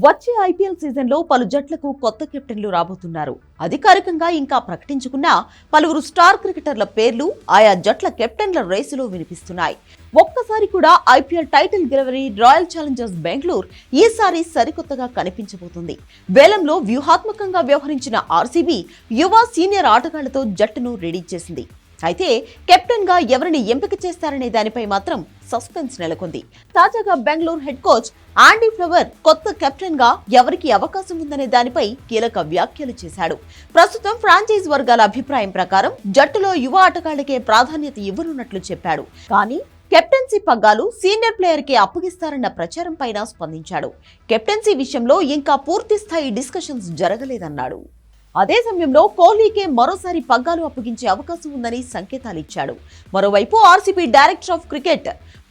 వచ్చే IPL season లో పలు జట్లకు కొత్త కెప్టెన్లు రాబోతున్నారు. అధికారికంగా ఇంకా ప్రకటించుకున్న పలువురు స్టార్ క్రికెటర్ల పేర్లు ఆయా జట్ల కెప్టెన్ల రేసులో వినిపిస్తున్నాయి. ఒక్కసారి కూడా ఐపీఎల్ టైటిల్ గెలవని రాయల్ ఛాలెంజర్స్ బెంగళూరు ఈసారి సరికొత్తగా కనిపించబోతుంది. వేలంలో వ్యూహాత్మకంగా వ్యవహరించిన ఆర్సీబీ యువ సీనియర్ ఆటగాళ్లతో జట్టును రెడీ చేసింది. అయితే కెప్టెన్ గా ఎవరిని ఎంపిక చేస్తారనే దానిపై మాత్రం సస్పెన్స్ నెలకొంది. తాజాగా Bengaluru head coach Andy Flower కొత్త కెప్టెన్ గా ఎవరికి అవకాశం ఉందనే దానిపై కీలక వ్యాఖ్యలు చేశాడు. ప్రస్తుతం ఫ్రాంచైజ్ వర్గాల అభిప్రాయం ప్రకారం జట్టులో యువ ఆటగాళ్లకే ప్రాధాన్యత ఇవ్వనున్నట్లు చెప్పాడు. కానీ కెప్టెన్సీ పగ్గాలు సీనియర్ ప్లేయర్ కి అప్పగిస్తారన్న ప్రచారం పైన స్పందించాడు. కెప్టెన్సీ విషయంలో ఇంకా పూర్తి స్థాయి డిస్కషన్స్ జరగలేదన్నాడు. అదే సమయంలో కోహ్లీకే మరోసారి పగ్గాలు అప్పగించే అవకాశం ఉందని సంకేతాలిచ్చాడు. మరోవైపు ఆర్సీబీ డైరెక్టర్ ఆఫ్ క్రికెట్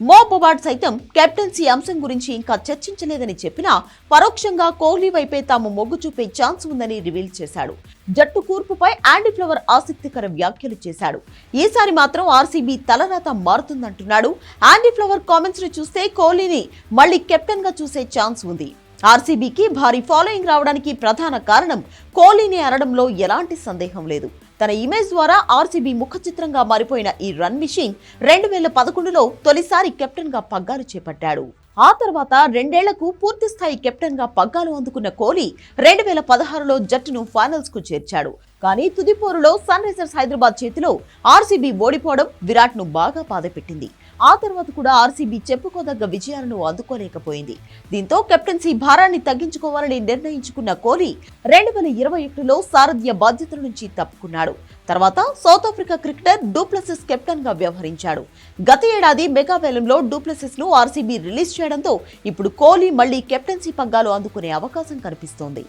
మో బొబార్డ్ సైతం కెప్టెన్సీ అంశం గురించి ఇంకా చర్చించలేదని చెప్పినా పరోక్షంగా కోహ్లీ వైపే తాము మొగ్గు చూపే ఛాన్స్ ఉందని రివీల్ చేశాడు. జట్టు కూర్పుపై ఆండీ ఫ్లవర్ ఆసక్తికర వ్యాఖ్యలు చేశాడు. ఈసారి మాత్రం ఆర్సీబీ తలరాత మారుతుందంటున్నాడు. ఆండీ ఫ్లవర్ కామెంట్స్ ని చూస్తే కోహ్లీని మళ్లీ కెప్టెన్ గా చూసే ఛాన్స్ ఉంది. ఆర్సీబీకి భారీ ఫాలోయింగ్ రావడానికి ప్రధాన కారణం కోహ్లీని అనడంలో ఎలాంటి సందేహం లేదు. తన ఇమేజ్ ద్వారా ఆర్సీబీ ముఖ చిత్రంగా మారిపోయిన ఈ రణ్వీర్ సింగ్ 2011లో తొలిసారి కెప్టెన్ గా పగ్గాలు చేపట్టాడు. ఆ తర్వాత 2 ఏళ్లకు పూర్తి స్థాయి కెప్టెన్ గా పగ్గాలు అందుకున్న కోహ్లీ 2016లో జట్టును ఫైనల్స్ కు చేర్చాడు. కానీ తుది పోరులో సన్ రైజర్స్ హైదరాబాద్ చేతిలో ఆర్సీబీ ఓడిపోవడం విరాట్ ను బాగా బాధపెట్టింది. ఆ తర్వాత కూడా ఆర్సీబీ చెప్పుకోదగ్గ విజయాలను అందుకోలేకపోయింది. దీంతో కెప్టెన్సీ భారాన్ని తగ్గించుకోవాలని నిర్ణయించుకున్న కోహ్లీ 2021లో సారథ్య బాధ్యతల నుంచి తప్పుకున్నాడు. తర్వాత south Africa cricketer du Plessis captain గా వ్యవహరించాడు. గత ఏడాది మెగా వేలంలో డూప్లెసిస్ ను ఆర్సీబీ రిలీజ్ చేయడంతో ఇప్పుడు కోహ్లీ మళ్లీ కెప్టెన్సీ పగ్గాలు అందుకునే అవకాశం కనిపిస్తోంది.